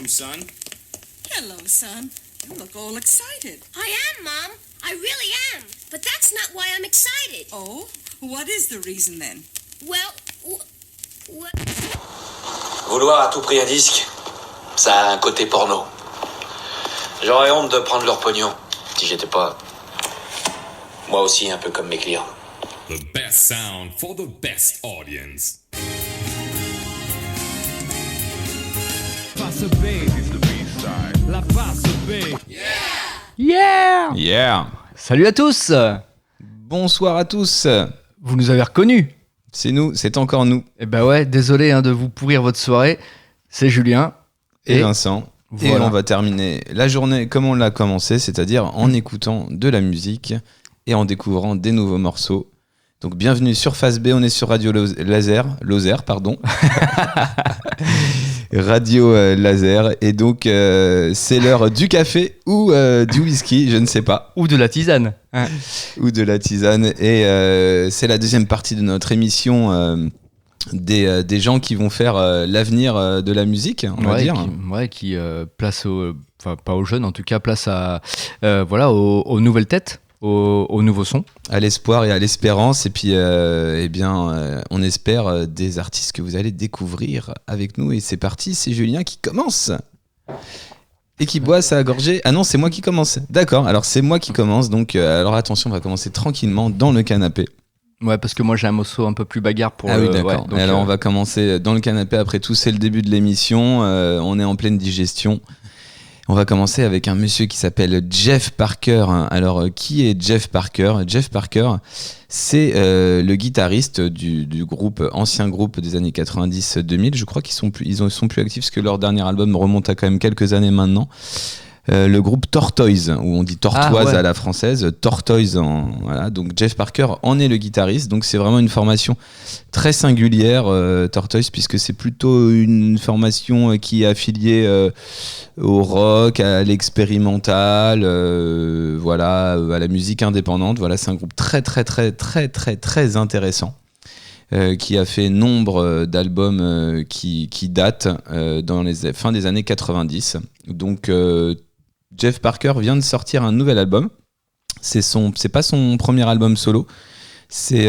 room, son. Hello, son. You look all excited. I am, Mom. I really am. But that's not why I'm excited. Oh? What is the reason then? Well, Vouloir à tout prix un disque, ça a un côté porno. J'aurais honte de prendre leur pognon, si j'étais pas... moi aussi, un peu comme mes clients. The best sound for the best audience. Face B, la face B. Yeah! Yeah! Salut à tous! Bonsoir à tous! Vous nous avez reconnus? C'est nous, c'est encore nous. Eh ben ouais, désolé de vous pourrir votre soirée. C'est Julien. Et Vincent. Voilà. Et on va terminer la journée comme on l'a commencé, c'est-à-dire en écoutant de la musique et en découvrant des nouveaux morceaux. Donc bienvenue sur Face B, on est sur Radio Lozère, pardon. Radio Laser. Et donc c'est l'heure du café ou du whisky, je ne sais pas. Ou de la tisane. Hein. Ou de la tisane. Et c'est la deuxième partie de notre émission des gens qui vont faire l'avenir de la musique, on va dire. Qui place enfin pas aux jeunes, en tout cas place à aux nouvelles têtes. Au nouveau son, à l'espoir et à l'espérance, et puis on espère des artistes que vous allez découvrir avec nous. Et c'est parti, c'est Julien qui commence et qui boit sa gorgée. Ah non, c'est moi qui commence. D'accord, alors c'est moi qui commence. Donc alors attention, on va commencer tranquillement dans le canapé. Ouais, parce que moi j'ai un morceau un peu plus bagarre pour. Oui, d'accord. Ouais, donc, alors on va commencer dans le canapé. Après tout, c'est le début de l'émission. On est en pleine digestion. On va commencer avec un monsieur qui s'appelle Jeff Parker. Alors, qui est Jeff Parker ? Jeff Parker, c'est le guitariste du groupe, ancien groupe des années 90-2000. Je crois qu'ils sont plus actifs parce que leur dernier album remonte à quand même quelques années maintenant. Le groupe Tortoise, où on dit tortoise à la française, Tortoise, voilà. Donc Jeff Parker en est le guitariste, donc c'est vraiment une formation très singulière, Tortoise, puisque c'est plutôt une formation qui est affiliée au rock, à l'expérimental, voilà, à la musique indépendante. Voilà, c'est un groupe très très très très très très intéressant. Qui a fait nombre d'albums qui datent dans les fins des années 90. Donc Jeff Parker vient de sortir un nouvel album. C'est pas son premier album solo. C'est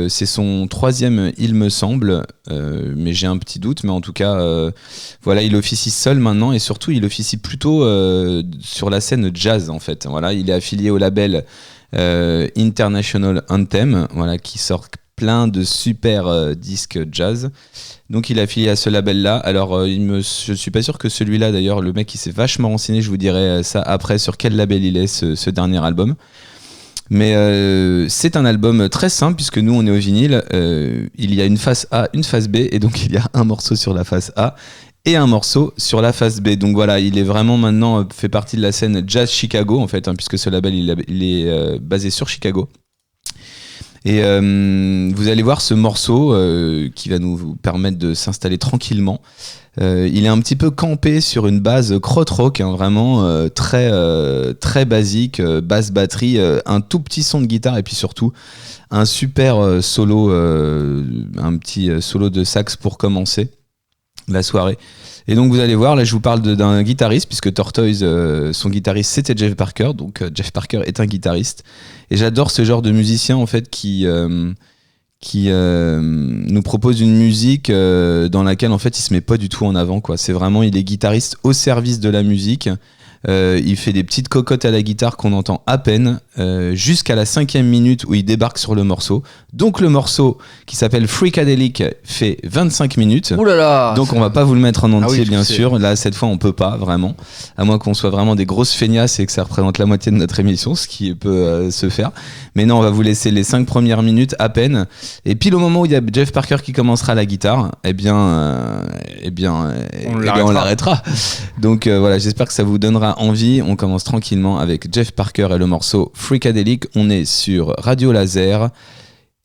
son troisième, il me semble, mais j'ai un petit doute. Mais en tout cas, voilà, il officie seul maintenant et surtout, il officie plutôt sur la scène jazz en fait. Voilà, il est affilié au label International Anthem, voilà, qui sort plein de super disques jazz. Donc il est affilié à ce label-là. Alors je suis pas sûr que celui-là, d'ailleurs, le mec il s'est vachement renseigné, je vous dirai ça après sur quel label il est, ce dernier album. Mais c'est un album très simple puisque nous on est au vinyle. Il y a une face A, une face B, et donc il y a un morceau sur la face A et un morceau sur la face B. Donc voilà, il est vraiment maintenant fait partie de la scène jazz Chicago en fait, puisque ce label il est basé sur Chicago. Et vous allez voir ce morceau qui va nous permettre de s'installer tranquillement. Il est un petit peu campé sur une base krautrock, vraiment très basique, basse batterie, un tout petit son de guitare et puis surtout un super solo, un petit solo de sax pour commencer la soirée. Et donc vous allez voir, là je vous parle d'un guitariste, puisque Tortoise, son guitariste c'était Jeff Parker, donc Jeff Parker est un guitariste. Et j'adore ce genre de musicien en fait qui nous propose une musique dans laquelle en fait il se met pas du tout en avant, quoi. C'est vraiment, il est guitariste au service de la musique. Il fait des petites cocottes à la guitare qu'on entend à peine jusqu'à la 5e minute où il débarque sur le morceau. Donc le morceau qui s'appelle Freakadelic fait 25 minutes. Ouh là là, donc on va pas vous le mettre en entier, oui, bien sûr. Là cette fois on peut pas vraiment, à moins qu'on soit vraiment des grosses feignasses et que ça représente la moitié de notre émission, ce qui peut se faire. Mais non, on va vous laisser les 5 premières minutes à peine. Et pile au moment où il y a Jeff Parker qui commencera la guitare, on l'arrêtera. Donc voilà, j'espère que ça vous donnera envie. On commence tranquillement avec Jeff Parker et le morceau Freakadelic. On est sur Radio Laser.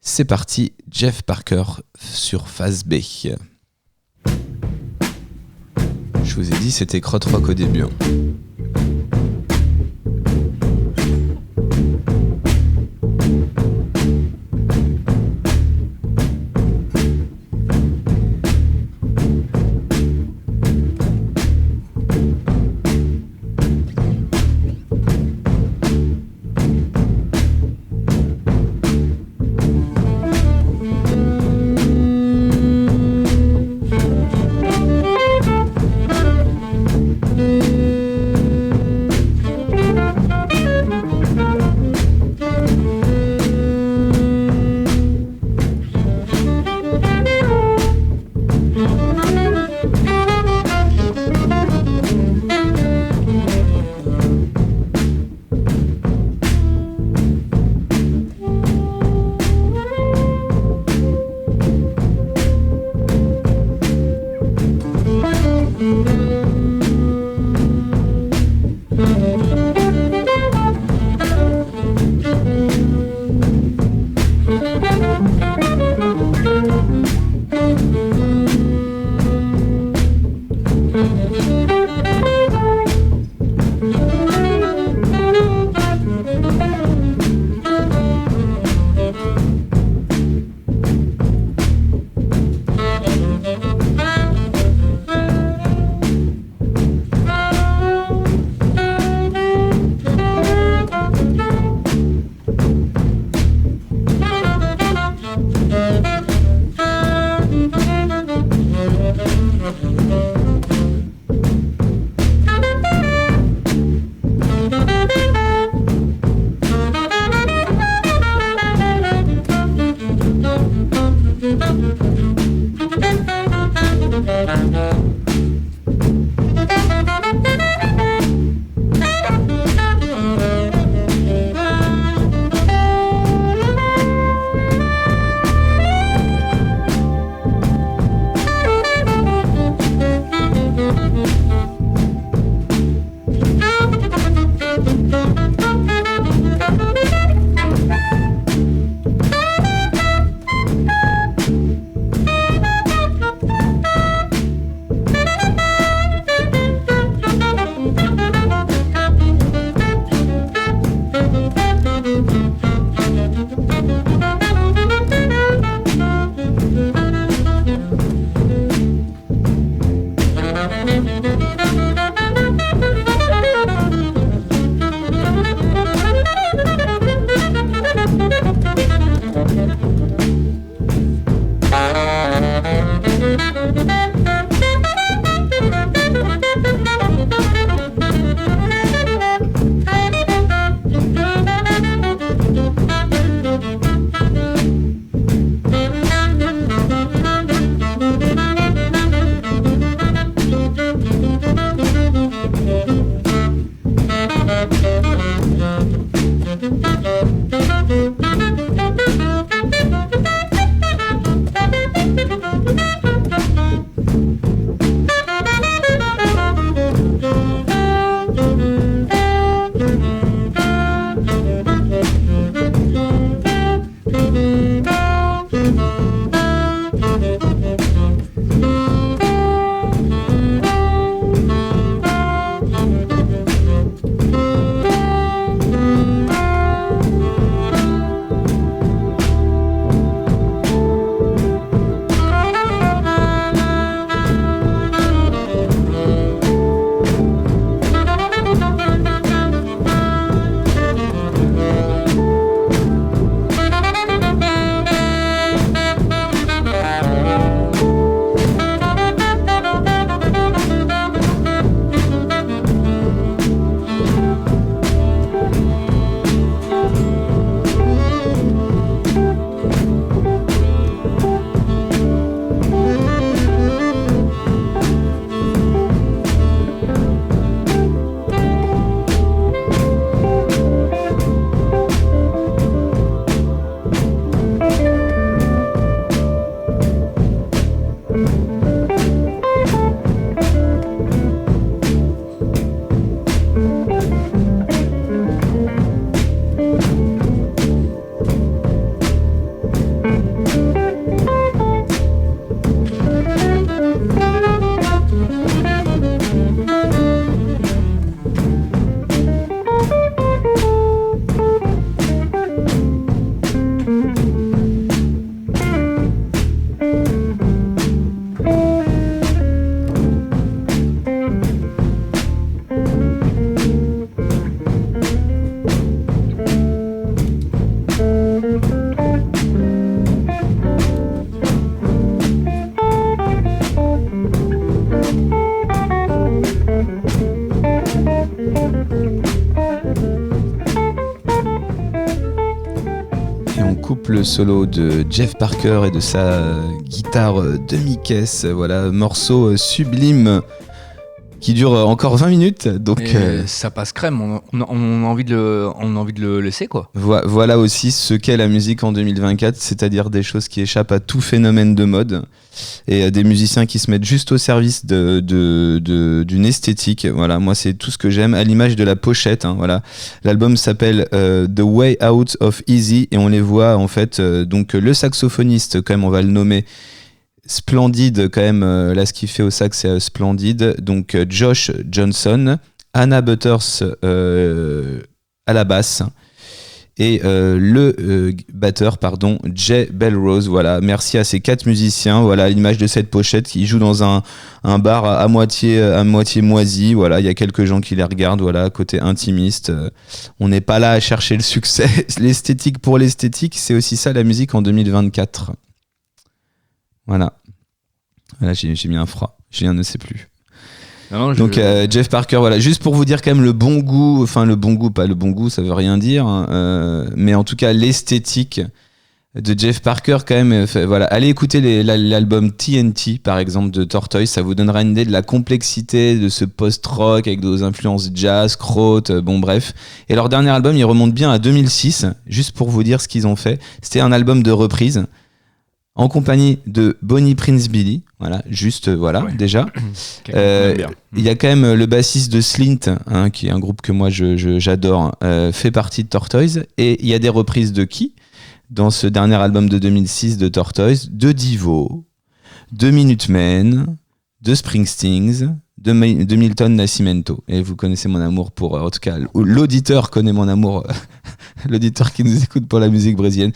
C'est parti, Jeff Parker sur Face B. Je vous ai dit, c'était krautrock au début. Le solo de Jeff Parker et de sa guitare demi-caisse, voilà, morceau sublime qui dure encore 20 minutes, donc ça passe crème, on a envie de le laisser quoi. Voilà aussi ce qu'est la musique en 2024, c'est-à-dire des choses qui échappent à tout phénomène de mode et des musiciens qui se mettent juste au service d'une esthétique. Voilà, moi c'est tout ce que j'aime, à l'image de la pochette, hein, voilà. L'album s'appelle The Way Out of Easy et on les voit en fait, donc le saxophoniste, quand même on va le nommer, splendide quand même, là ce qu'il fait au sax c'est splendide, donc Josh Johnson, Anna Butters à la basse et le batteur Jay Belrose. Voilà, merci à ces 4 musiciens, voilà l'image de cette pochette qui joue dans un bar à moitié moisi, voilà, il y a quelques gens qui les regardent, voilà, côté intimiste, on n'est pas là à chercher le succès, l'esthétique pour l'esthétique, c'est aussi ça la musique en 2024. Voilà, j'ai mis un froid, Julien ne sait plus. Non, donc Jeff Parker, voilà, juste pour vous dire quand même le bon goût, enfin le bon goût, pas le bon goût, ça veut rien dire, hein, mais en tout cas l'esthétique de Jeff Parker quand même, voilà, allez écouter l'album TNT par exemple de Tortoise, ça vous donnera une idée de la complexité de ce post-rock avec des influences jazz, crotte, bon bref. Et leur dernier album, il remonte bien à 2006, juste pour vous dire ce qu'ils ont fait, c'était un album de reprise en compagnie de Bonnie Prince Billy, voilà, juste voilà, ouais. Déjà. Il y a quand même le bassiste de Slint, hein, qui est un groupe que moi j'adore, fait partie de Tortoise, et il y a des reprises de qui dans ce dernier album de 2006 de Tortoise, de Devo, de Minutemen, de Springsteen, de Milton Nascimento. Et vous connaissez mon amour pour, en tout cas, l'auditeur connaît mon amour, l'auditeur qui nous écoute pour la musique brésilienne.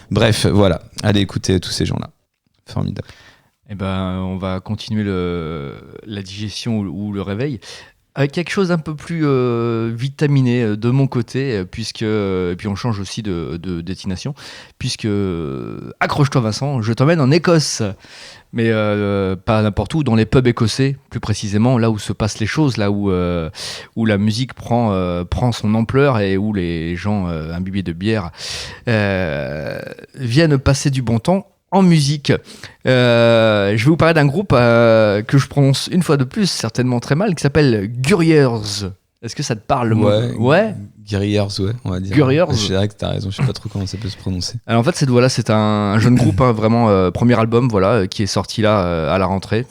Bref, voilà, allez écouter tous ces gens-là. Formidable. Eh ben, on va continuer la digestion ou le réveil. avec quelque chose d'un peu plus vitaminé de mon côté, puisque et puis on change aussi de destination, puisque accroche-toi Vincent, je t'emmène en Écosse, mais pas n'importe où, dans les pubs écossais, plus précisément là où se passent les choses, là où la musique prend son ampleur et où les gens imbibés de bière viennent passer du bon temps en musique. Je vais vous parler d'un groupe que je prononce une fois de plus certainement très mal, qui s'appelle Gurriers. Est-ce que ça te parle le mot ? Ouais. Guerriers, ouais, on va dire. Guerriers. Je dirais que t'as raison, je sais pas trop comment ça peut se prononcer. Alors en fait, c'est un jeune groupe, hein, vraiment premier album, voilà, qui est sorti là à la rentrée,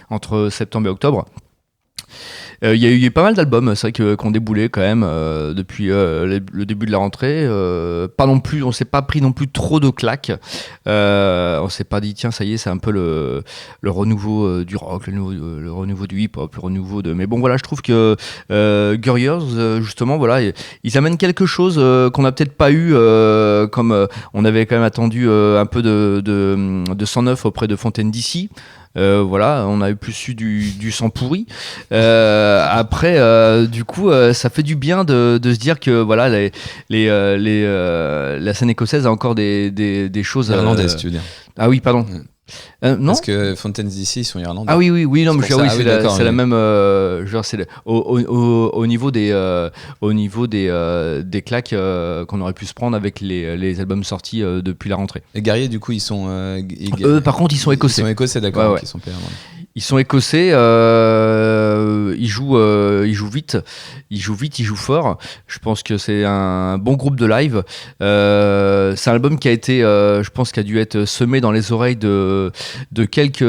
entre septembre et octobre. Il y a eu pas mal d'albums, c'est vrai qu'on déboulait quand même depuis le début de la rentrée. Pas non plus, on s'est pas pris non plus trop de claques. On s'est pas dit tiens ça y est c'est un peu le renouveau du rock, le renouveau du hip-hop, le renouveau de. Mais bon voilà, je trouve que Gurriers justement voilà ils amènent quelque chose qu'on n'a peut-être pas eu comme on avait quand même attendu un peu de 109 auprès de Fontaine d'ici. Voilà, on avait plus eu du sang pourri. Après, du coup, ça fait du bien de se dire que voilà, la scène écossaise a encore des choses. Irlandaise, tu veux dire. Ah oui, pardon. Non. Parce que Fontaines d'ici, ils sont irlandais. Ah oui, non, mais c'est la même. Genre, c'est au niveau des claques qu'on aurait pu se prendre avec les albums sortis depuis la rentrée. Les guerriers, du coup, ils sont. Par contre, ils sont écossais. Ils sont écossais, d'accord. Ouais. Ils sont pas irlandais. Ils sont écossais, ils jouent vite, ils jouent fort. Je pense que c'est un bon groupe de live. C'est un album qui a été, je pense, qui a dû être semé dans les oreilles de quelques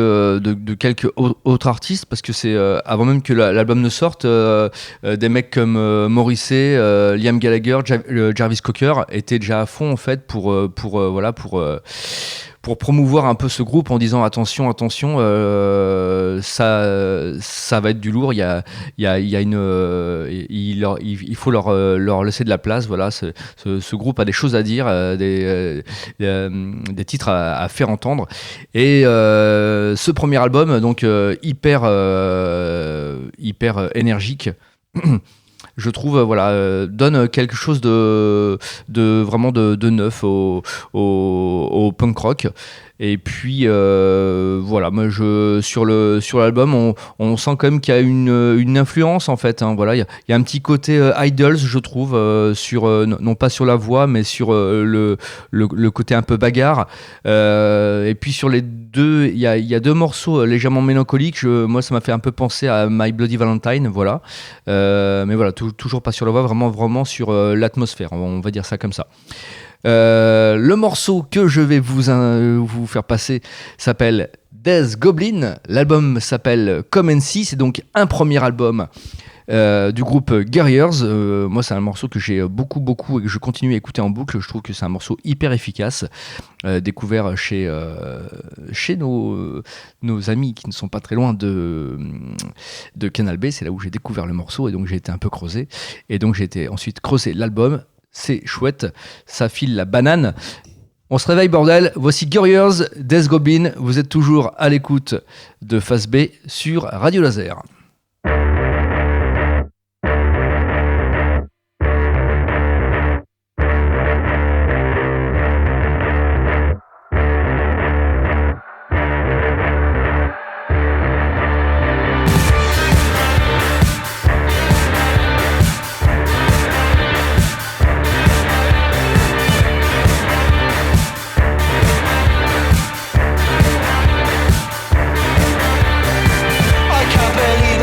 autres artistes, parce que c'est avant même que l'album ne sorte, des mecs comme Morrissey, Liam Gallagher, Jarvis Cocker étaient déjà à fond en fait pour promouvoir un peu ce groupe en disant attention, ça va être du lourd. Il faut leur laisser de la place. Voilà, ce groupe a des choses à dire, des titres à faire entendre. Et ce premier album, donc hyper énergique. Je trouve donne quelque chose de vraiment de neuf au punk rock. Et puis voilà, moi sur l'album on sent quand même qu'il y a une influence en fait, hein, voilà, il y a un petit côté Idols, je trouve, sur non pas sur la voix mais sur le côté un peu bagarre, et puis sur les deux il y a deux morceaux légèrement mélancoliques. Moi ça m'a fait un peu penser à My Bloody Valentine, voilà, mais voilà, toujours pas sur la voix, vraiment sur l'atmosphère, on va dire ça comme ça. Le morceau que je vais vous faire passer s'appelle Death Goblin. L'album s'appelle Come and See. C'est donc un premier album du groupe Guerriers. Moi, c'est un morceau que j'ai beaucoup et que je continue à écouter en boucle. Je trouve que c'est un morceau hyper efficace, découvert chez nos amis qui ne sont pas très loin de Canal B. C'est là où j'ai découvert le morceau et donc j'ai été un peu creusé. Et donc j'ai été ensuite creuser l'album. C'est chouette, ça file la banane. On se réveille bordel, voici Gurriers, Death Goblin. Vous êtes toujours à l'écoute de Phase B sur Radio Laser. I can't believe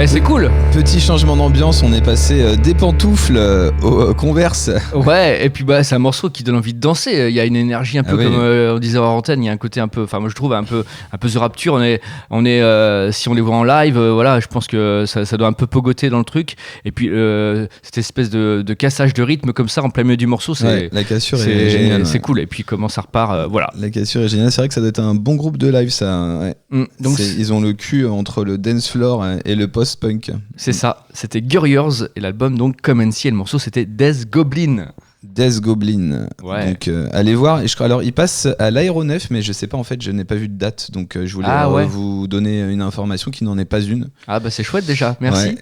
Eh, c'est cool. Petit changement d'ambiance, on est passé des pantoufles aux Converse. Ouais, et puis bah c'est un morceau qui donne envie de danser. Il y a une énergie un peu oui. comme on disait hors antenne. Il y a un côté un peu, enfin moi je trouve un peu The Rapture. On est si on les voit en live, voilà, je pense que ça doit un peu pogoter dans le truc. Et puis cette espèce de cassage de rythme comme ça en plein milieu du morceau, Ouais, la cassure est géniale. C'est cool. Et puis comment ça repart, voilà. La cassure est géniale. C'est vrai que ça doit être un bon groupe de live, ça. Ouais. Donc Ils ont le cul entre le dance floor et le post-punk. c'est ça. C'était Guriers et l'album donc Come and See. Et le morceau c'était Death Goblin. Death Goblin. Ouais. Donc allez voir. Alors il passe à l'Aéronef, mais je sais pas en fait, je n'ai pas vu de date, donc je voulais ouais. vous donner une information qui n'en est pas une. Ah bah c'est chouette déjà. Merci.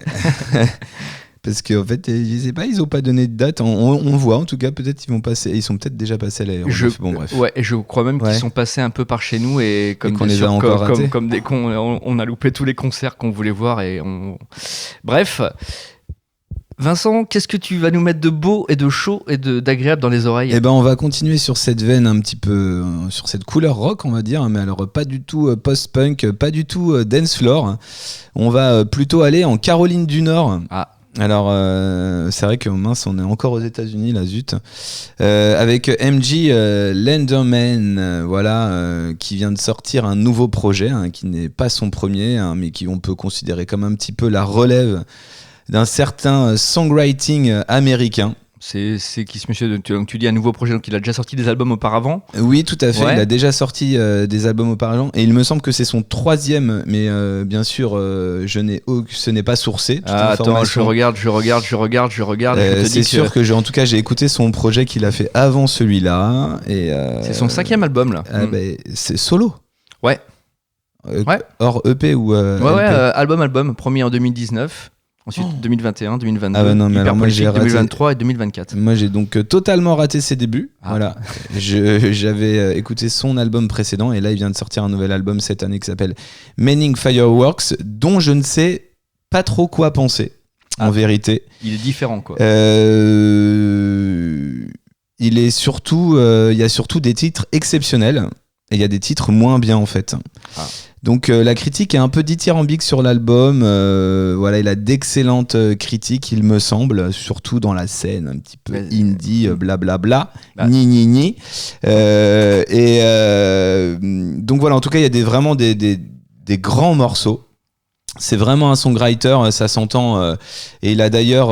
Ouais. Parce qu'en fait, je sais pas, ils ont pas donné de date. On voit en tout cas, peut-être ils vont passer. Ils sont peut-être déjà passés à l'Aéronef. Bon bref. Ouais, et je crois même qu'ils sont passés un peu par chez nous et comme qu'on bien les sûr, a encore ratés. comme des cons, on a loupé tous les concerts qu'on voulait voir et bref. Vincent, qu'est-ce que tu vas nous mettre de beau et de chaud et d'agréable dans les oreilles ? Eh ben, on va continuer sur cette veine un petit peu, sur cette couleur rock, on va dire, mais alors pas du tout post-punk, pas du tout dance floor. On va plutôt aller en Caroline du Nord. Ah. Alors, c'est vrai que mince, on est encore aux États-Unis, là, zut. Avec MJ Lenderman, voilà, qui vient de sortir un nouveau projet, qui n'est pas son premier, mais qui on peut considérer comme un petit peu la relève d'un certain songwriting américain. C'est qui ce monsieur ? Donc tu dis un nouveau projet, donc il a déjà sorti des albums auparavant ? Oui, tout à fait. Ouais. Il a déjà sorti des albums auparavant et il me semble que c'est son 3e, mais bien sûr, ce n'est pas sourcé. Toute Attends, je information. regarde. Je te C'est dis sûr que en tout cas, j'ai écouté son projet qu'il a fait avant celui-là. Et, c'est son 5e album là. C'est solo. Ouais. Ouais. Hors EP ou LP. album, premier en 2019. Ensuite 2021, 2022, Ah bah non, mais alors moi, j'ai raté. 2023 et 2024. Moi j'ai donc totalement raté ses débuts. Ah. Voilà. J'avais écouté son album précédent et là il vient de sortir un nouvel album cette année qui s'appelle Manning Fireworks, dont je ne sais pas trop quoi penser en vérité. Il est différent quoi. Il est surtout, il y a surtout des titres exceptionnels et il y a des titres moins bien en fait. Ah. Donc la critique est un peu dithyrambique sur l'album. Voilà, il a d'excellentes critiques, il me semble, surtout dans la scène un petit peu indie, blablabla, ni. Donc voilà, en tout cas, il y a vraiment des grands morceaux. C'est vraiment un songwriter, ça s'entend. Et il a d'ailleurs,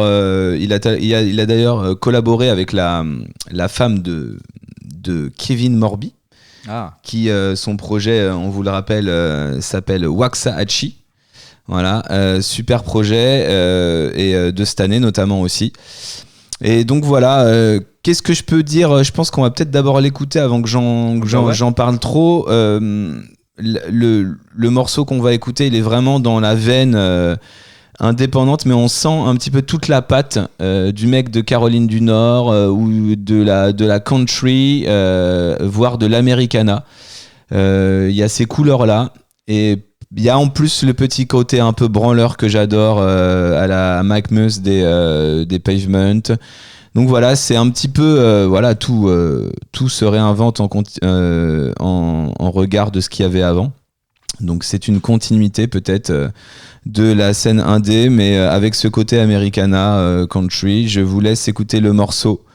collaboré avec la femme de Kevin Morby. Qui son projet, on vous le rappelle, s'appelle Waxahachie. Voilà, super projet et de cette année notamment aussi. Et donc voilà, qu'est-ce que je peux dire ? Je pense qu'on va peut-être d'abord l'écouter avant que j'en parle trop. Le morceau qu'on va écouter, il est vraiment dans la veine indépendante, mais on sent un petit peu toute la patte du mec de Caroline du Nord ou de la country, voire de l'Americana. Il y a ces couleurs-là et il y a en plus le petit côté un peu branleur que j'adore à la Mac Mus des Pavement. Donc voilà, c'est un petit peu tout se réinvente en regard de ce qu'il y avait avant. Donc c'est une continuité peut-être de la scène indé, mais avec ce côté Americana, country. Je vous laisse écouter le morceau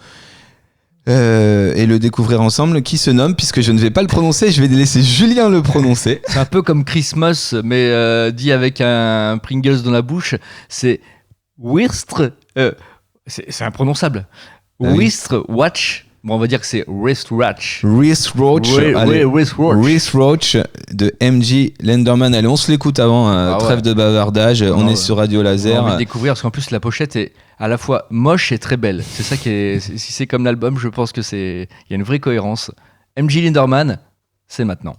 et le découvrir ensemble, qui se nomme, puisque je ne vais pas le prononcer, je vais laisser Julien le prononcer. C'est un peu comme Christmas, mais dit avec un Pringles dans la bouche. C'est Wristre. C'est imprononçable. Wristre Watch. Bon, on va dire que c'est Wristwatch. Wristwatch de MJ Lenderman. Allez, on se l'écoute avant, trêve de bavardage. On est sur Radio Laser. On va le découvrir parce qu'en plus la pochette est à la fois moche et très belle. C'est ça qui est. Si c'est comme l'album, je pense que il y a une vraie cohérence. MJ Lenderman, c'est maintenant.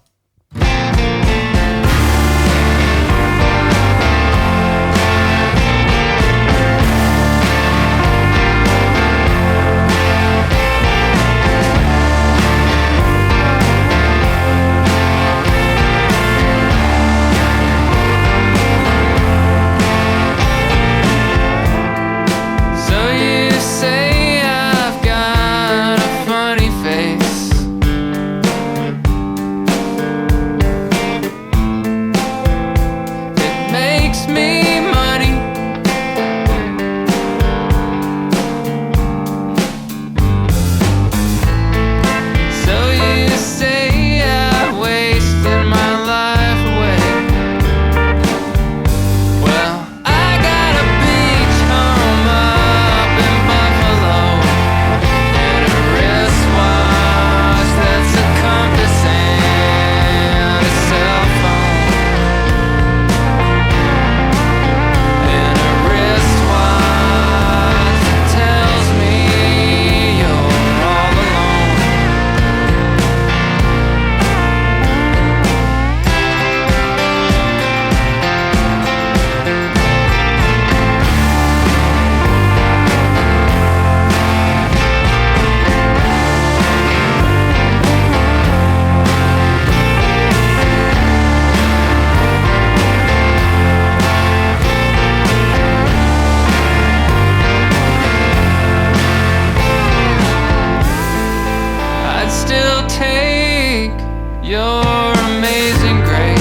your amazing grace.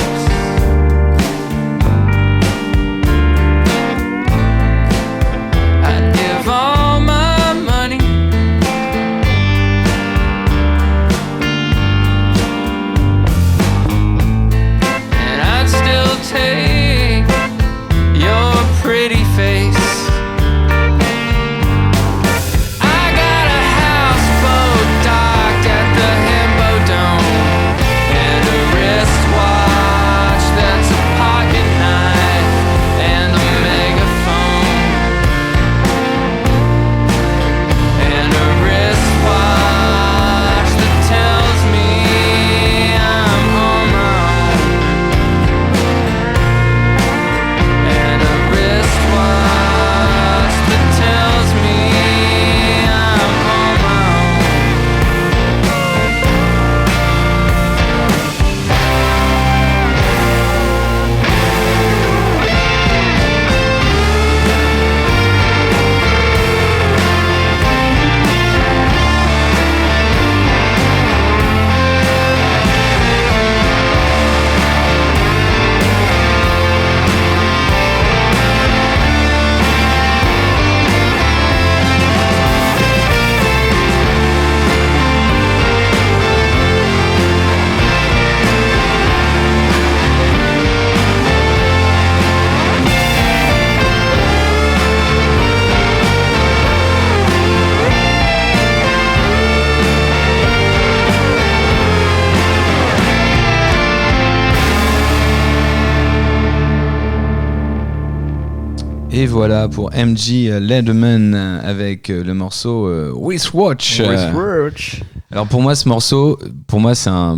I'd give all my money, and I'd still take your pretty face. Et voilà pour MJ Lederman avec le morceau Wristwatch. Alors pour moi ce morceau, c'est un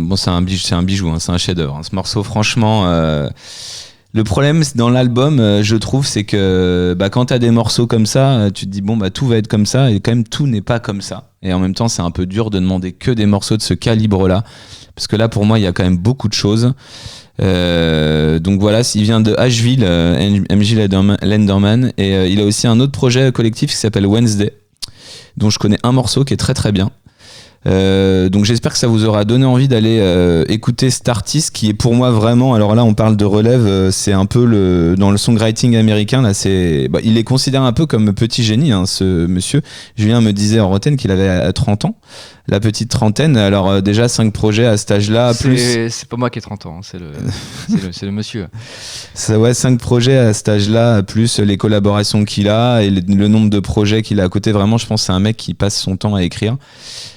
bijou, hein, c'est un chef-d'œuvre. Hein. Ce morceau franchement, le problème dans l'album, je trouve, c'est que quand t'as des morceaux comme ça, tu te dis tout va être comme ça, et quand même tout n'est pas comme ça. Et en même temps, c'est un peu dur de demander que des morceaux de ce calibre-là, parce que là pour moi il y a quand même beaucoup de choses. Donc voilà, il vient de Asheville, MJ Lederman, et il a aussi un autre projet collectif qui s'appelle Wednesday, dont je connais un morceau qui est très très bien. Donc j'espère que ça vous aura donné envie d'aller écouter cet artiste qui est pour moi vraiment, alors là on parle de relève, c'est un peu dans le songwriting américain là, il est considéré un peu comme petit génie, hein, ce monsieur. Julien me disait en rotaine qu'il avait 30 ans, la petite trentaine. Alors déjà 5 projets à cet âge-là, c'est pas moi qui ai 30 ans, c'est le monsieur. Ça, ouais, 5 projets à cet âge-là, plus les collaborations qu'il a et le nombre de projets qu'il a à côté. Vraiment, je pense que c'est un mec qui passe son temps à écrire.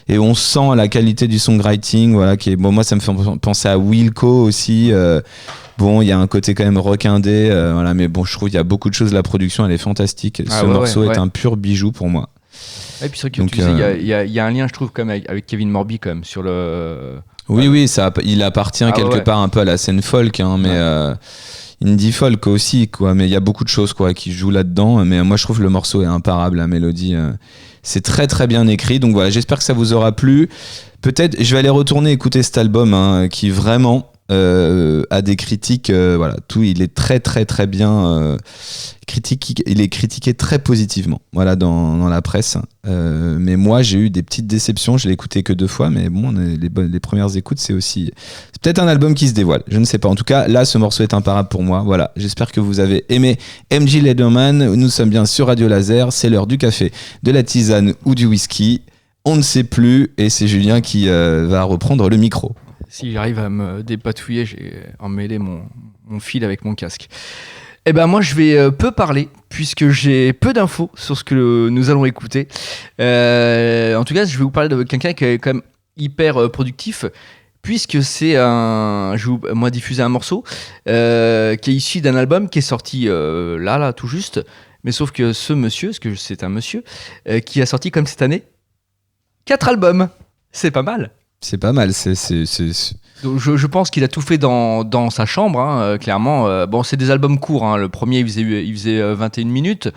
Et on sent la qualité du songwriting, voilà, qui est, moi ça me fait penser à Wilco aussi. Il y a un côté quand même rock indé, voilà, mais je trouve qu'il y a beaucoup de choses. La production, elle est fantastique. Ce morceau est un pur bijou pour moi. Et puis c'est vrai qu'il y a un lien, je trouve, quand même avec Kevin Morby quand même sur le. Oui, il appartient quelque part un peu à la scène folk, hein, mais indie folk aussi, quoi. Mais il y a beaucoup de choses, quoi, qui jouent là-dedans. Mais moi, je trouve que le morceau est imparable, la mélodie. C'est très très bien écrit. Donc voilà, j'espère que ça vous aura plu. Peut-être, je vais aller retourner écouter cet album, hein, qui vraiment a des critiques. Voilà, il est très très très bien critiqué. Il est critiqué très positivement. Voilà, dans la presse. Mais moi, j'ai eu des petites déceptions. Je l'ai écouté que 2 fois, mais bon, les premières écoutes, c'est peut-être un album qui se dévoile. Je ne sais pas. En tout cas, là, ce morceau est imparable pour moi. Voilà. J'espère que vous avez aimé MJ Lederman. Nous sommes bien sur Radio Laser. C'est l'heure du café, de la tisane ou du whisky. On ne sait plus. Et c'est Julien qui va reprendre le micro. Si j'arrive à me dépatouiller, j'ai emmêlé mon fil avec mon casque. Eh ben moi je vais peu parler puisque j'ai peu d'infos sur ce que nous allons écouter. En tout cas, je vais vous parler de quelqu'un qui est quand même hyper productif, puisque c'est je vais moi diffuser un morceau qui est issu d'un album qui est sorti là tout juste. Mais sauf que ce monsieur, parce que c'est un monsieur qui a sorti comme cette année 4 albums. C'est pas mal. C'est pas mal, Donc, je pense qu'il a tout fait dans sa chambre, hein, clairement. C'est des albums courts, hein. Le premier, il faisait 21 minutes.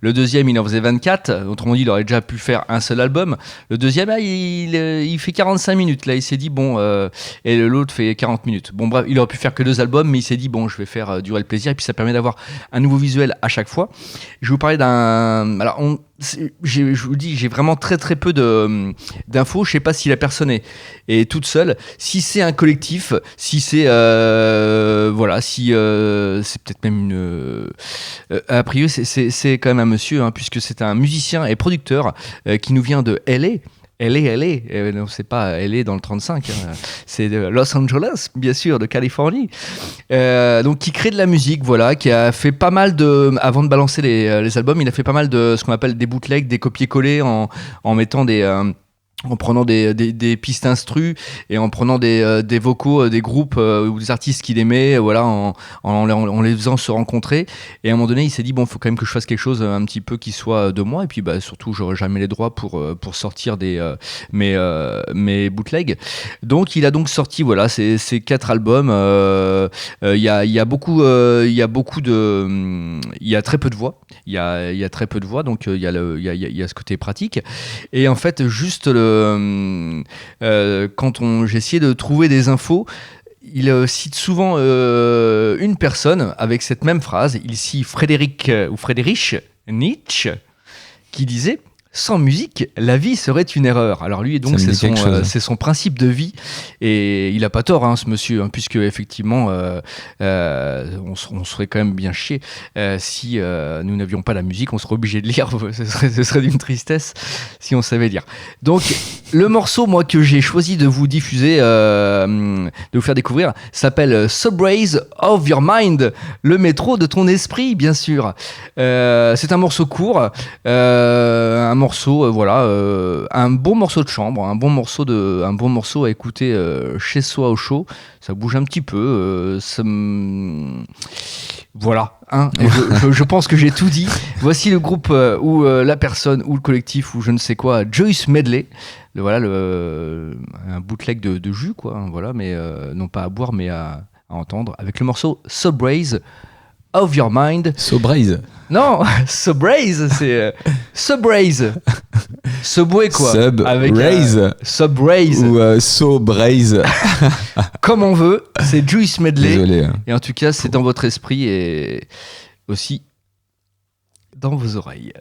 Le deuxième, il en faisait 24. Autrement dit, il aurait déjà pu faire un seul album. Le deuxième, là, il fait 45 minutes. Là, il s'est dit, et l'autre fait 40 minutes. Bon, bref, il aurait pu faire que 2 albums, mais il s'est dit, je vais faire durer le plaisir. Et puis, ça permet d'avoir un nouveau visuel à chaque fois. Je vais vous parler d'un... Alors, je vous dis, j'ai vraiment très très peu d'infos. Je sais pas si la personne est toute seule, si c'est un collectif, si c'est voilà, si c'est peut-être même une. A priori, c'est quand même un monsieur, hein, puisque c'est un musicien et producteur qui nous vient de LA. LA, non, c'est pas LA dans le 35, hein, c'est de Los Angeles, bien sûr, de Californie. Donc, qui crée de la musique, voilà, qui a fait pas mal de. Avant de balancer les albums, il a fait pas mal de ce qu'on appelle des bootlegs, des copier-coller en mettant en prenant des pistes instru et en prenant des vocaux des groupes ou des artistes qu'il aimait, voilà, en les faisant se rencontrer. Et à un moment donné, il s'est dit bon, faut quand même que je fasse quelque chose un petit peu qui soit de moi. Et puis bah surtout, j'aurais jamais les droits pour sortir mes bootlegs. Donc il a donc sorti voilà ces 4 albums. Il y a beaucoup de, il y a très peu de voix. Il y a très peu de voix, donc il y a ce côté pratique. Et en fait, juste quand j'ai essayé de trouver des infos, il cite souvent une personne avec cette même phrase. Il cite Friedrich Nietzsche qui disait: sans musique, la vie serait une erreur. Alors lui, donc, c'est son principe de vie. Et il n'a pas tort, hein, ce monsieur, hein, puisque effectivement, on serait quand même bien chier si nous n'avions pas la musique. On serait obligé de lire. Ce serait d'une tristesse si on savait lire. Donc, le morceau, moi, que j'ai choisi de vous diffuser, de vous faire découvrir, s'appelle Subways of Your Mind, le métro de ton esprit, bien sûr. C'est un morceau court, un morceau, voilà, un bon morceau de chambre, un bon morceau à écouter chez soi au chaud. Ça bouge un petit peu, voilà. Hein, je pense que j'ai tout dit. Voici le groupe ou la personne ou le collectif ou je ne sais quoi, Joyce Medley. Un bootleg de jus, quoi. Hein, voilà, mais non pas à boire, mais à entendre avec le morceau Subways of Your Mind. Subways. Non, Subways, c'est Subways. Subway, quoi. Subways. Subways. Ou Subways. Comme on veut, c'est Joyce Medley. Désolé. Hein. Et en tout cas, c'est dans votre esprit et aussi dans vos oreilles.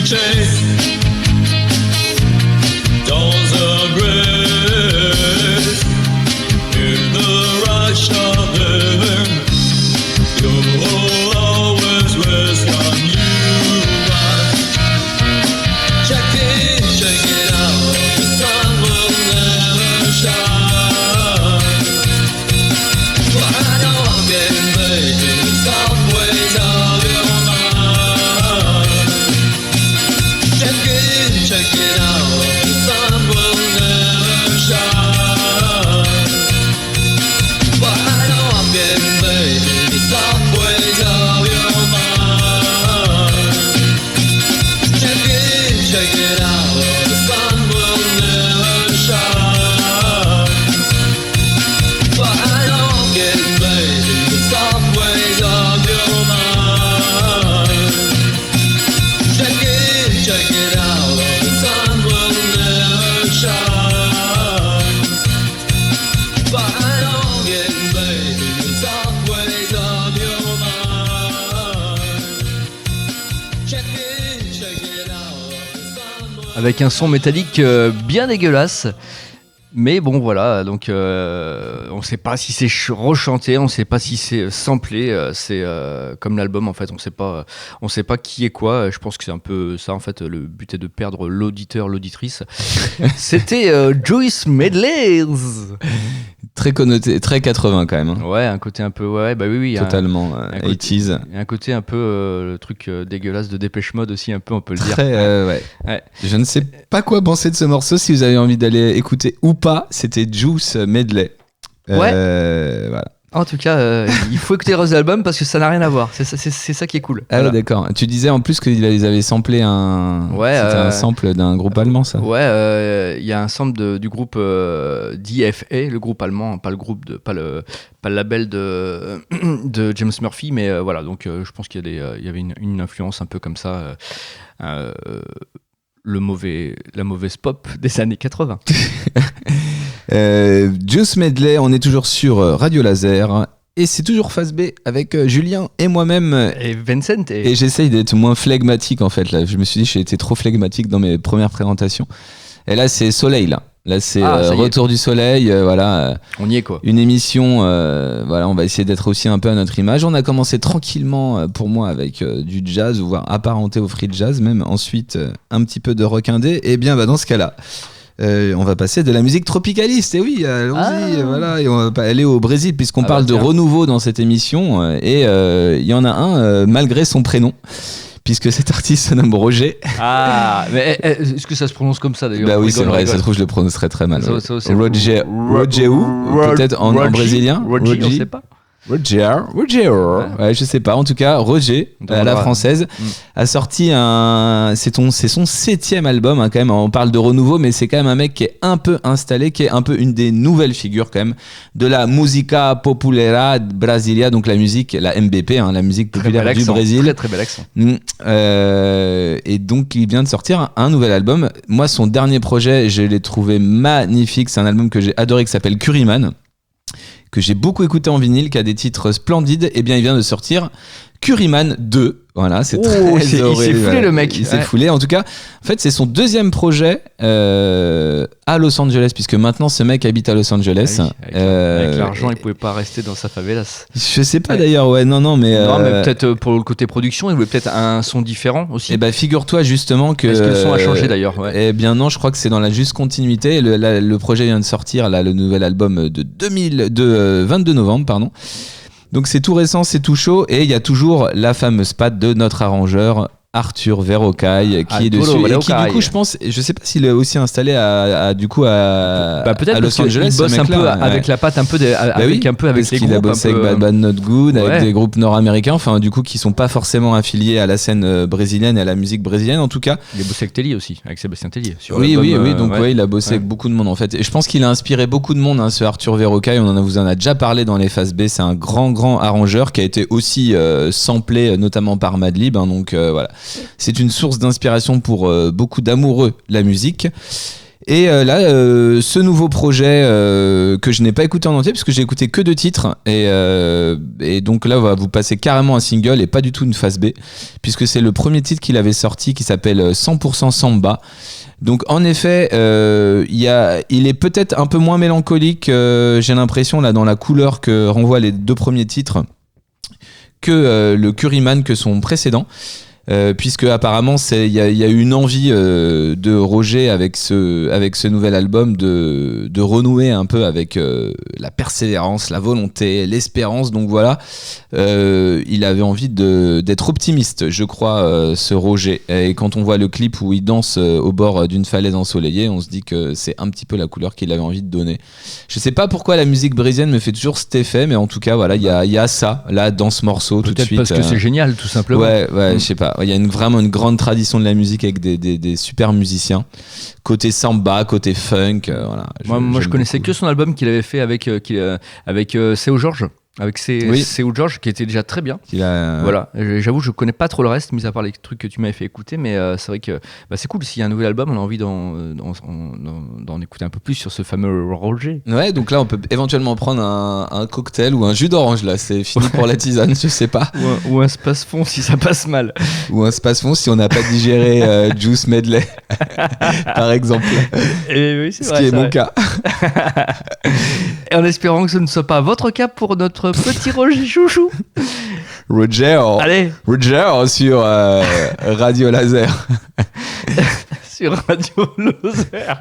chase. Dawns of grace. In the rush of living, you'll always rest on you. Check it, check it out. The sun will never shine. But I know I'm getting late in some ways of your mind. Check it out. The sun will never shine. But I know I'm getting late in some ways of your mind. Check it out. The sun will never shine. But I know I'm getting late in some ways of your mind. Check it out. The sun will never shine. But I know I'm getting late in some ways of your mind. Check it out. The sun will Avec un son métallique bien dégueulasse. Mais bon, voilà, donc on sait pas si c'est rechanté, on sait pas si c'est samplé, c'est comme l'album en fait, on sait pas qui est quoi. Je pense que c'est un peu ça en fait, le but est de perdre l'auditeur, l'auditrice. C'était Juice Medley. Très connoté, très 80 quand même. Hein. Ouais, un côté un peu, ouais, bah oui, Totalement, un côté- 80s. un côté un peu le truc dégueulasse de Dépêche Mode aussi, un peu, on peut le dire. Très, ouais. Ouais. Je ne sais pas quoi penser de ce morceau. Si vous avez envie d'aller écouter ou pas, c'était Juice Medley. Voilà. En tout cas, il faut écouter Rose album parce que ça n'a rien à voir. C'est ça qui est cool. Ah Voilà. ouais, d'accord. Tu disais en plus qu'ils avaient samplé un. Ouais, C'était un sample d'un groupe allemand, ça. Ouais, il y a un sample du groupe DFA, le groupe allemand, pas le label de de James Murphy, mais voilà. Donc, je pense qu'il y avait une influence un peu comme ça. La mauvaise pop des années 80. Juice Medley, on est toujours sur Radio Laser. Et c'est toujours Phase B avec Julien et moi-même. Et Vincent. Et j'essaye d'être moins flegmatique en fait. Là. Je me suis dit que j'ai été trop flegmatique dans mes premières présentations. Et là, c'est Soleil. Là, c'est ça y est. Retour du Soleil. Voilà. On y est quoi. Une émission, voilà, on va essayer d'être aussi un peu à notre image. On a commencé tranquillement pour moi avec du jazz, voire apparenté au free jazz, même ensuite un petit peu de rock indé. Et bien, dans ce cas-là, on va passer de la musique tropicaliste. Et oui, allons-y, voilà. Et on va aller au Brésil puisqu'on parle de renouveau dans cette émission. Et il y en a un malgré son prénom. Puisque cet artiste se nomme Roger. Ah, mais est-ce que ça se prononce comme ça d'ailleurs? Bah oui, c'est vrai, rigole. ça se trouve, je le prononcerai très mal. Ça, c'est Roger ou peut-être en brésilien. Roger, on sait pas. Roger, ouais, je sais pas. En tout cas, Roger, à la française, a sorti c'est son 7e album, hein, quand même. On parle de renouveau, mais c'est quand même un mec qui est un peu installé, qui est un peu une des nouvelles figures, quand même, de la musica populera brasilia, donc la musique, la MBP, hein, la musique populaire du Brésil. Très, très bel accent. Et donc, il vient de sortir un nouvel album. Moi, son dernier projet, je l'ai trouvé magnifique. C'est un album que j'ai adoré, qui s'appelle Curryman, que j'ai beaucoup écouté en vinyle, qui a des titres splendides. Et bien, il vient de sortir Curryman 2. Voilà, c'est très il s'est foulé, voilà. le mec. Il s'est foulé. En tout cas, en fait, c'est son deuxième projet à Los Angeles, puisque maintenant ce mec habite à Los Angeles. Ah oui, avec l'argent, il pouvait pas rester dans sa favelas. Je sais pas d'ailleurs, ouais, non, mais. Non, mais peut-être pour le côté production, il voulait peut-être un son différent aussi. Et bah, figure-toi justement que. Est-ce que le son a changé d'ailleurs? Ouais. Eh bien non, je crois que c'est dans la juste continuité. Le projet vient de sortir, là, le nouvel album de 22 novembre, pardon. Donc c'est tout récent, c'est tout chaud, et il y a toujours la fameuse patte de notre arrangeur Arthur Verrocaille qui est dessus, et qui du coup je pense, je sais pas s'il est aussi installé peut-être à Los Angeles. Il bosse un peu avec la patte, un peu avec les groupes. Il a bossé avec Bad Bad Not Good, avec des groupes nord-américains, enfin du coup qui sont pas forcément affiliés à la scène brésilienne et à la musique brésilienne en tout cas. Il a bossé avec Tellier aussi, avec Sébastien Tellier. Oui, donc il a bossé avec beaucoup de monde en fait. Et je pense qu'il a inspiré beaucoup de monde, hein, ce Arthur Verrocaille. Vous en a déjà parlé dans les phases B. C'est un grand arrangeur qui a été aussi samplé notamment par Madlib. Hein, donc voilà, c'est une source d'inspiration pour beaucoup d'amoureux de la musique. Et là, ce nouveau projet que je n'ai pas écouté en entier, parce que j'ai écouté que 2 titres, et donc là, on va vous passer carrément un single et pas du tout une phase B, puisque c'est le premier titre qu'il avait sorti qui s'appelle 100% Samba. Donc en effet, il est peut-être un peu moins mélancolique, j'ai l'impression là dans la couleur que renvoient les 2 premiers titres que le Curryman que son précédent. Puisque apparemment il y a eu une envie de Roger avec ce nouvel album de renouer un peu avec la persévérance, la volonté, l'espérance. Donc voilà, il avait envie d'être optimiste, je crois, ce Roger. Et quand on voit le clip où il danse au bord d'une falaise ensoleillée, on se dit que c'est un petit peu la couleur qu'il avait envie de donner. Je sais pas pourquoi la musique brésilienne me fait toujours cet effet, mais en tout cas voilà, il y a ça là dans ce morceau. Peut-être tout de suite. parce que c'est génial, tout simplement. Ouais, je sais pas. Il y a vraiment une grande tradition de la musique avec des super musiciens. Côté samba, côté funk, voilà. Moi, je connaissais que son album qu'il avait fait avec C.O. George. Avec C.O. George, qui était déjà très bien. Voilà. J'avoue, je connais pas trop le reste, mis à part les trucs que tu m'avais fait écouter, mais c'est vrai que c'est cool. S'il y a un nouvel album, on a envie d'en écouter un peu plus sur ce fameux Roger. Ouais, donc là, on peut éventuellement prendre un cocktail ou un jus d'orange. Là, c'est fini pour la tisane, je sais pas. Ou un space-fond si ça passe mal. Ou un space-fond si on n'a pas digéré Juice Medley, par exemple. Et oui, c'est ce vrai, qui est c'est mon vrai. cas. Et en espérant que ce ne soit pas votre cas pour notre petit Roger chouchou. Roger sur Radio Laser. Sur Radio Laser.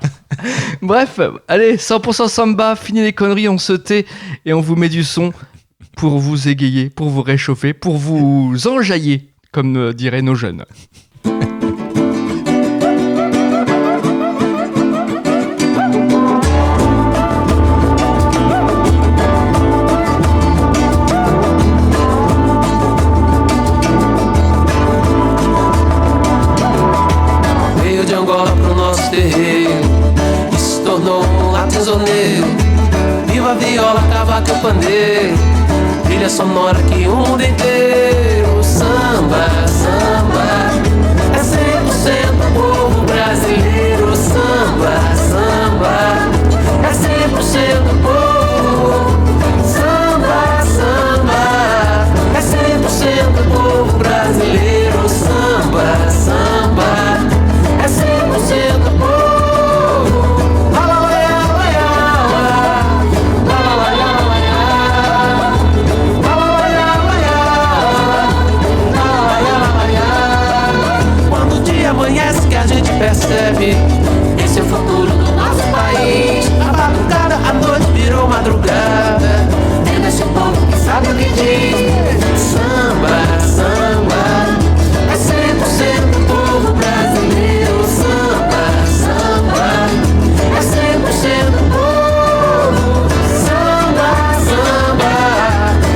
Bref, allez, 100% Samba, fini les conneries, on se tait et on vous met du son pour vous égayer, pour vous réchauffer, pour vous enjailler, comme diraient nos jeunes. Viva a viola, cavaco e pandeiro, trilha sonora que o mundo inteiro. Samba, samba, é 100% povo brasileiro. Samba, samba, é 100% povo. Samba, samba, é 100% povo brasileiro. Samba, samba, é 100% povo. Amanhece que a gente percebe esse é o futuro do nosso país. A batucada, a noite virou madrugada. Tem nesse povo que sabe o que diz. Samba, samba, é 100% povo brasileiro. Samba, samba, é 100% povo. Samba, samba,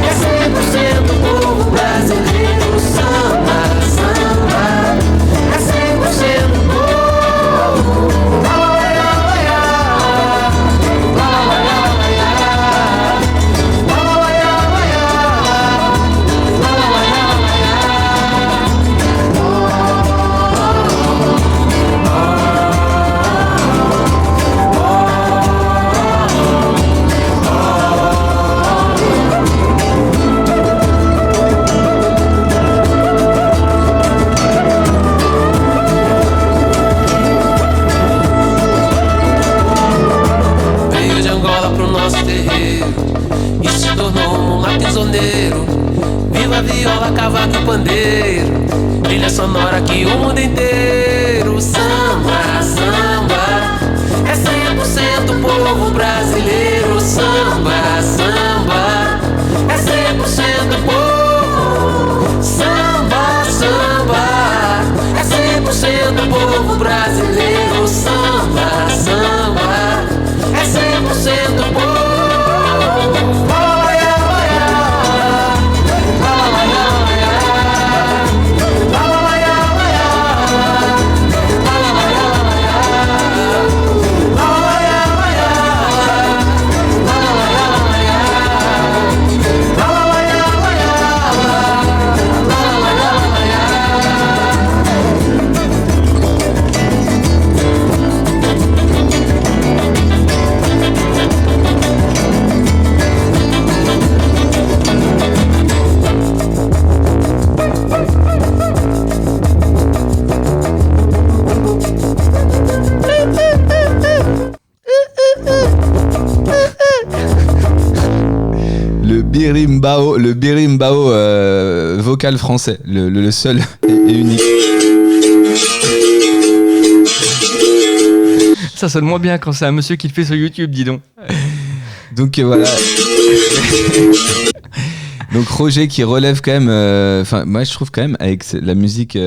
é 100% povo brasileiro. Samba, samba, é 100% povo. Veio de Angola pro nosso terreiro e se tornou um mulato prisioneiro. Viva a viola, cavaco e pandeiro, trilha sonora que o mundo inteiro. Samba, samba, é 100% povo brasileiro. Samba, samba, é 100% povo. Samba, samba, é 100% povo brasileiro. Samba, samba, é 100% povo. birimbao, vocal français, le seul et unique. Ça sonne moins bien quand c'est un monsieur qui le fait sur YouTube, dis donc. Donc voilà. Donc Roger qui relève quand même. Enfin, moi je trouve quand même avec la musique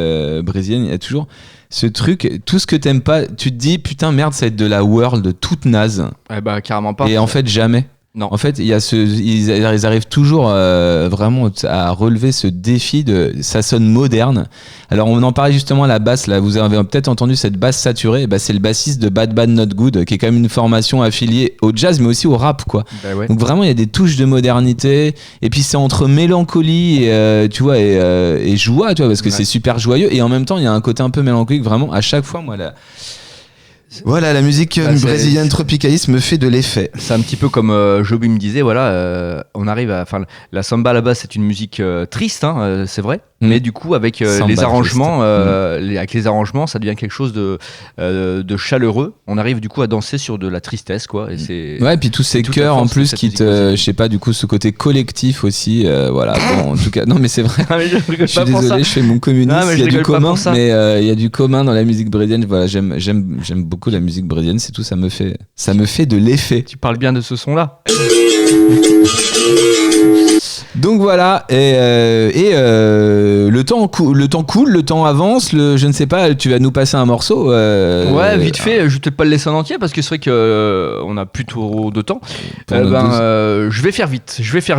brésilienne, il y a toujours ce truc. Tout ce que t'aimes pas, tu te dis putain merde, ça va être de la world toute naze. Eh bah carrément pas. Et en fait jamais. Non. En fait, il y a ils arrivent toujours vraiment à relever ce défi de ça sonne moderne. Alors on en parlait justement à la basse là, vous avez peut-être entendu cette basse saturée, bah, c'est le bassiste de Bad Bad Not Good qui est quand même une formation affiliée au jazz mais aussi au rap quoi. Bah ouais. Donc vraiment il y a des touches de modernité et puis c'est entre mélancolie et tu vois et joie, tu vois, parce que c'est super joyeux et en même temps il y a un côté un peu mélancolique vraiment à chaque fois moi là. Voilà, la musique brésilienne tropicaliste me fait de l'effet. C'est un petit peu comme Joby me disait, voilà, on arrive à. Enfin, la samba à la base, c'est une musique triste, hein, c'est vrai. Mais du coup, avec les arrangements, avec les arrangements, ça devient quelque chose de chaleureux. On arrive du coup à danser sur de la tristesse, quoi. Et c'est. Ouais, et puis tous ces chœurs en plus qui te, je sais pas, du coup, ce côté collectif aussi, voilà. Bon, en tout cas, non, mais c'est vrai. Mais je suis désolé, je fais mon communiste. Il y a du commun, mais il y a du commun dans la musique brésilienne. Voilà, j'aime beaucoup la musique brésilienne. C'est tout, ça me fait de l'effet. Tu parles bien de ce son-là. Donc voilà, et le temps coule, le temps avance, je ne sais pas, tu vas nous passer un morceau. Ouais, vite fait, je vais peut-être pas le laisser en entier parce que c'est vrai qu'on a plus trop de temps. Je vais faire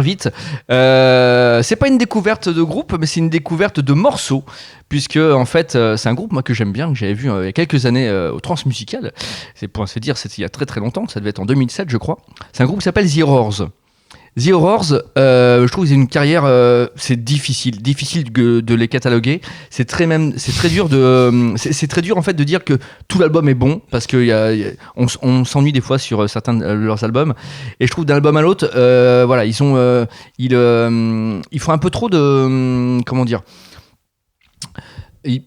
vite. C'est pas une découverte de groupe, mais c'est une découverte de morceaux. Puisque en fait, c'est un groupe moi que j'aime bien, que j'avais vu il y a quelques années au Transmusical. C'est pour ainsi dire, c'était il y a très très longtemps, ça devait être en 2007 je crois. C'est un groupe qui s'appelle The Horrors. The Horrors, je trouve qu'ils ont une carrière, c'est difficile de les cataloguer. C'est très dur c'est très dur en fait de dire que tout l'album est bon parce que on s'ennuie des fois sur certains de leurs albums. Et je trouve d'un album à l'autre, voilà, ils font un peu trop de comment dire.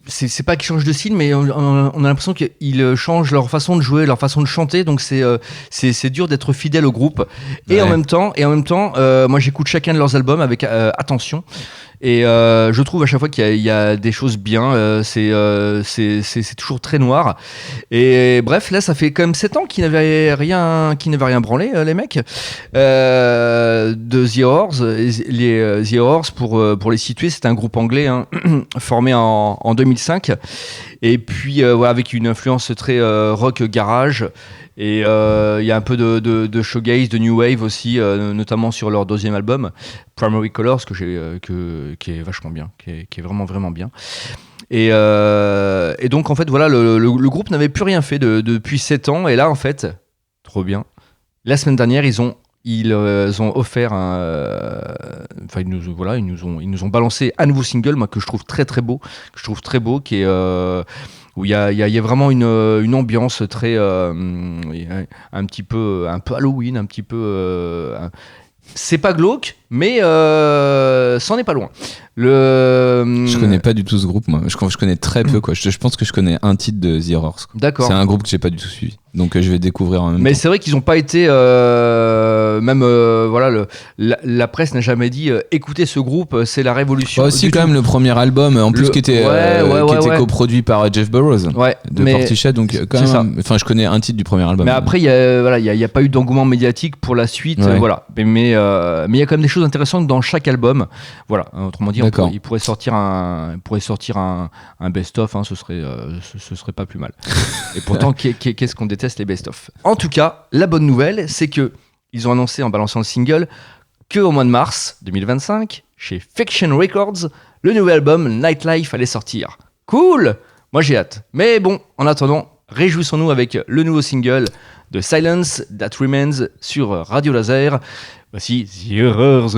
C'est pas qu'ils changent de style, mais on a l'impression qu'ils changent leur façon de jouer, leur façon de chanter, donc c'est dur d'être fidèle au groupe. Et en même temps, moi j'écoute chacun de leurs albums avec attention. Et je trouve à chaque fois qu'il y a des choses bien, c'est toujours très noir. Et bref, là ça fait quand même 7 ans qu'ils n'avaient rien branlé, les mecs de The Horrors. The Horrors, pour les situer, c'est un groupe anglais hein, formé en 2005. Et puis voilà, avec une influence très rock garage. Et il y a un peu de shoegaze, de new wave aussi, notamment sur leur deuxième album, Primary Colors, qui est vachement bien, qui est vraiment vraiment bien. Et donc en fait voilà, le groupe n'avait plus rien fait depuis 7 ans. Et là en fait, trop bien. La semaine dernière ils ont offert enfin ils nous ont balancé un nouveau single, moi que je trouve très très beau, qui est où il y a vraiment une ambiance très un peu Halloween, un petit peu c'est pas glauque, mais c'en est pas loin. Je connais pas du tout ce groupe, moi. Je connais très peu, quoi. Je pense que je connais un titre de The Horrors. D'accord. C'est un groupe que j'ai pas du tout suivi. Donc je vais découvrir en même temps. Mais c'est vrai qu'ils ont pas été voilà, la presse n'a jamais dit écoutez ce groupe, c'est la révolution. Aussi quand même le premier album en plus qui était coproduit par Jeff Burrows de Portichet, donc quand même, enfin je connais un titre du premier album. Mais après il y a pas eu d'engouement médiatique pour la suite, voilà. Mais il y a quand même des choses intéressantes dans chaque album. Voilà, autrement dit, il pourrait sortir un best-of, hein, ce serait pas plus mal. Et pourtant qu'est-ce qu'on déteste les best-of. En tout cas, la bonne nouvelle, c'est que ils ont annoncé en balançant le single qu'au mois de mars 2025, chez Fiction Records, le nouvel album Nightlife allait sortir. Cool! Moi j'ai hâte. Mais bon, en attendant, réjouissons-nous avec le nouveau single de Silence That Remains sur Radio Laser. Voici The Horrors.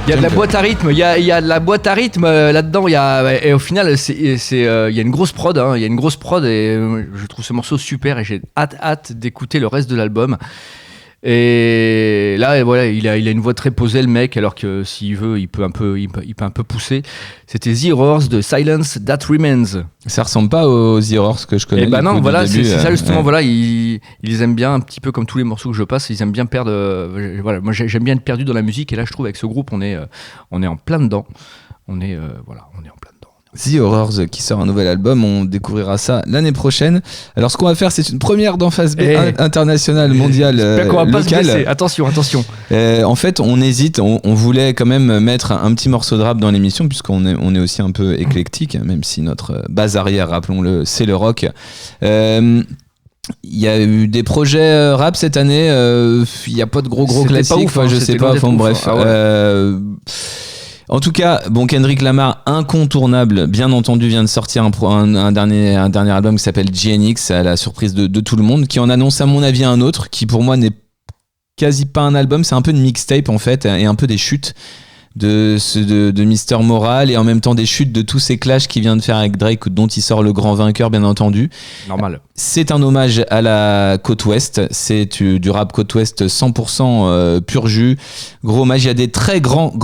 Il y a de la boîte à rythme, il y a de la boîte à rythme là-dedans. Et au final, il y a une grosse prod. Il y a une grosse prod et je trouve ce morceau super et j'ai hâte d'écouter le reste de l'album. Et là, voilà, il a une voix très posée, le mec, alors que s'il veut, il peut un peu pousser. C'était The Horrors de Silence That Remains. Ça ressemble pas aux The Horrors que je connais. Et bah non, voilà, début, c'est ça justement. ouais. Voilà, ils aiment bien, un petit peu comme tous les morceaux que je passe, ils aiment bien perdre. Voilà, moi j'aime bien être perdu dans la musique, et là je trouve avec ce groupe, on est en plein dedans. On est en plein dedans. The Horrors qui sort un nouvel album, on découvrira ça l'année prochaine. Alors ce qu'on va faire, c'est une première dans Phase B internationale, mondiale, J'espère qu'on va pas se locale. blesser. Attention. En fait, on hésite, on voulait quand même mettre un petit morceau de rap dans l'émission, puisqu'on est aussi un peu éclectique, même si notre base arrière, rappelons-le, c'est le rock. Il y a eu des projets rap cette année, il n'y a pas de gros C'était classiques, pas ouf, hein, je c'était sais pas, loin d'être enfin ouf, bref. hein. Ah ouais. En tout cas, bon, Kendrick Lamar, incontournable, bien entendu, vient de sortir un dernier album qui s'appelle GNX, à la surprise de tout le monde, qui en annonce à mon avis un autre, qui pour moi n'est quasi pas un album, c'est un peu une mixtape en fait, et un peu des chutes de Mr. Moral, et en même temps des chutes de tous ces clashs qu'il vient de faire avec Drake, dont il sort le grand vainqueur, bien entendu. Normal. C'est un hommage à la côte ouest, c'est du rap côte ouest 100% pur jus, gros hommage. Il y a des très grands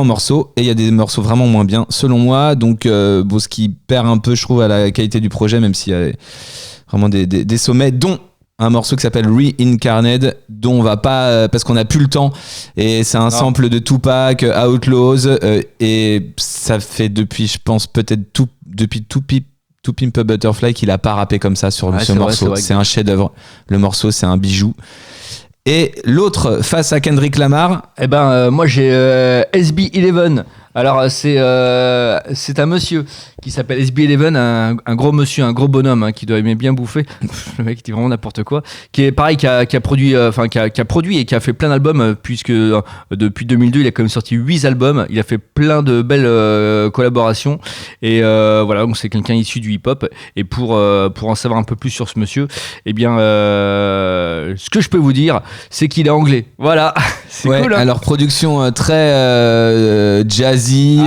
morceaux, et il y a des morceaux vraiment moins bien selon moi, donc bon, ce qui perd un peu, je trouve, à la qualité du projet, même s'il y a vraiment des sommets, dont un morceau qui s'appelle Reincarnated, dont on va pas parce qu'on a plus le temps, et c'est un sample de Tupac, Outlaws, et ça fait depuis, je pense, peut-être depuis To Pimp a Butterfly qu'il a pas rappé comme ça sur ce morceau. Vrai, c'est un chef-d'œuvre, le morceau, c'est un bijou. Et l'autre face à Kendrick Lamar, moi j'ai SB11. Alors c'est un monsieur qui s'appelle SB11, un gros monsieur, un gros bonhomme, qui doit aimer bien bouffer. Le mec dit vraiment n'importe quoi. Qui est pareil, qui a produit et qui a fait plein d'albums, puisque depuis 2002 il a quand même sorti 8 albums. Il a fait plein de belles collaborations, et voilà, donc c'est quelqu'un issu du hip-hop. Et pour en savoir un peu plus sur ce monsieur, ce que je peux vous dire, c'est qu'il est anglais. Voilà, c'est cool. Hein. Alors production très jazzy,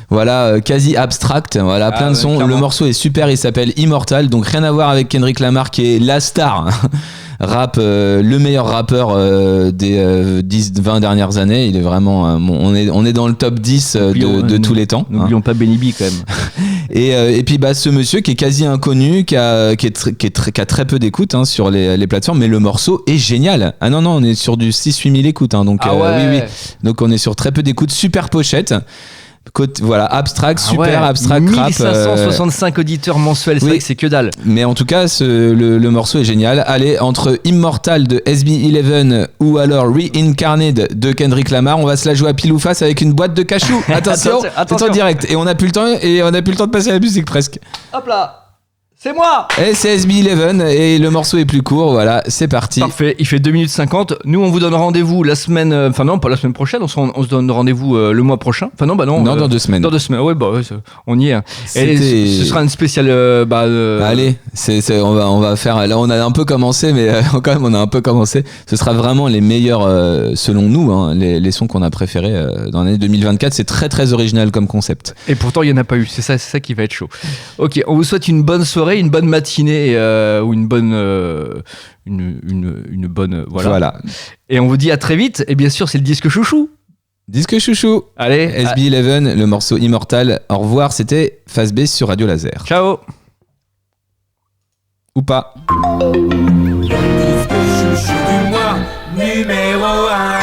voilà, quasi abstract, voilà, plein de sons. Clairement. Le morceau est super, il s'appelle Immortal, donc rien à voir avec Kendrick Lamar qui est la star rap, le meilleur rappeur des 10-20 dernières années. Il est vraiment on est dans le top 10 de tous les temps. N'oublions pas Benny B quand même. Et puis ce monsieur qui est quasi inconnu, qui a très peu d'écoute sur les plateformes, mais le morceau est génial. Ah non, on est sur du 6-8 000 écoutes, donc oui. Donc on est sur très peu d'écoute, super pochette. Voilà, abstract, super abstract, 1565 auditeurs mensuels, c'est vrai que c'est que dalle. Mais en tout cas, le morceau est génial. Allez, entre Immortal de SB11 ou alors Reincarnated de Kendrick Lamar, on va se la jouer à pile ou face avec une boîte de cachou. Attention, c'est en direct. Et on n'a plus le temps de passer à la musique presque. Hop là. C'est moi. Et c'est SB11 et le morceau est plus court, voilà, c'est parti. Parfait, il fait 2 minutes 50. Nous on vous donne rendez-vous la semaine, enfin non, pas la semaine prochaine, on se donne rendez-vous le mois prochain. Enfin non, non, dans 2 semaines. Dans 2 semaines, ouais, on y est. Et ce sera une spéciale Allez, on va faire, là on a un peu commencé, mais quand même on a un peu commencé. Ce sera vraiment les meilleurs, selon nous, les sons qu'on a préférés dans l'année 2024. C'est très très original comme concept. Et pourtant il n'y en a pas eu, c'est ça qui va être chaud. Ok, on vous souhaite une bonne soirée, une bonne matinée ou une bonne voilà. Et on vous dit à très vite. Et bien sûr, c'est le disque chouchou. Disque chouchou. Allez, SB11, le morceau Immortal. Au revoir, c'était Phase B sur Radio Laser. Ciao. Ou pas. Disque chouchou du mois numéro 1.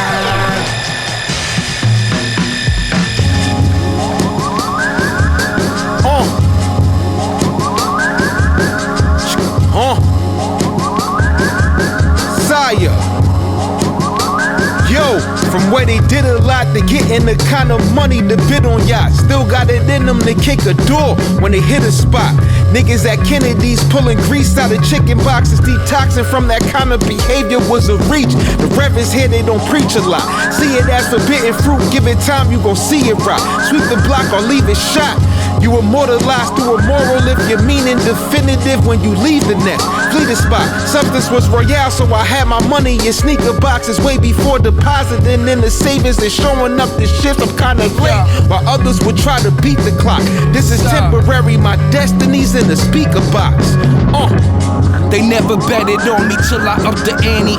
Yo, from where they did a lot to getting the kind of money to bid on yachts. Still got it in them to kick a door when they hit a spot. Niggas at Kennedy's pulling grease out of chicken boxes. Detoxing from that kind of behavior was a reach. The reverends here, they don't preach a lot. See it as forbidden fruit, give it time, you gon' see it rot. Sweep the block or leave it shot. You immortalized through a moral if you're meaning definitive when you leave the net. Flee the spot. Substance was royale, so I had my money in sneaker boxes way before depositing in the savings and showing up the shift. I'm kinda late, while others would try to beat the clock. This is temporary, my destiny's in the speaker box. They never betted on me till I upped the ante,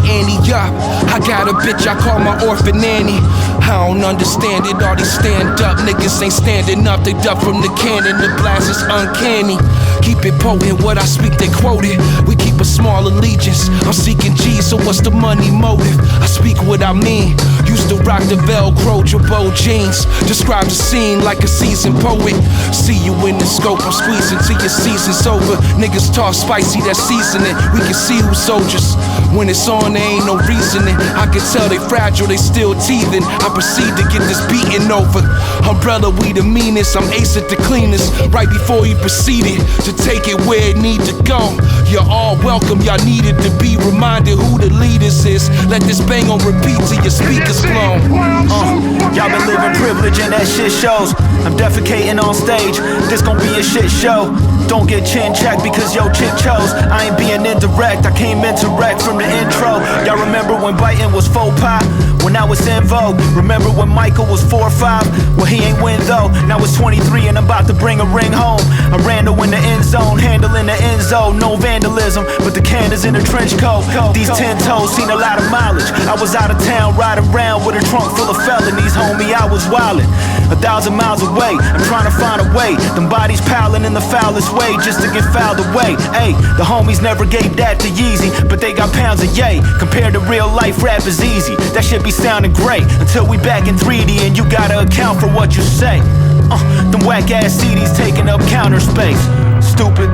up. I got a bitch I call my orphan nanny. I don't understand it, all these stand up niggas ain't standing up. They duck from the cannon, the blast is uncanny. Keep it potent, what I speak they quote it. We keep a small allegiance, I'm seeking G's, so what's the money motive? I speak what I mean, used to rock the Velcro, Jabot jeans. Describe the scene like a seasoned poet. See you in the scope, I'm squeezing till your season's over. Niggas talk spicy, that seasoning, we can see who's soldiers. When it's on, there ain't no reasoning. I can tell they fragile, they still teething. I proceed to get this beaten over. Umbrella, we the meanest, I'm ace at the cleanest. Right before he proceeded to take it where it need to go. You're all welcome, y'all needed to be reminded who the leaders is. Let this bang on repeat till your speakers blown. Y'all been living privilege and that shit shows. I'm defecating on stage, this gon' be a shit show. Don't get chin checked because yo chick chose. I ain't being indirect, I came indirect from the intro. Y'all remember when biting was faux pas? When I was in vogue. Remember when Michael was 4 or 5? Well, he ain't win though. Now it's 23 and I'm about to bring a ring home. I ran to win the end zone, handling the end zone. No vandalism, but the can is in a trench coat. These 10 toes seen a lot of mileage. I was out of town riding around with a trunk full of felonies, homie. I was wildin'. 1,000 miles away, I'm trying to find a way. Them bodies piling in the foulest way just to get fouled away. Ayy, the homies never gave that to Yeezy, but they got pounds of yay. Compared to real life, rap is easy. That shit be sounding great until we back in 3D and you gotta account for what you say. Them whack ass CDs taking up counter space. Stupid.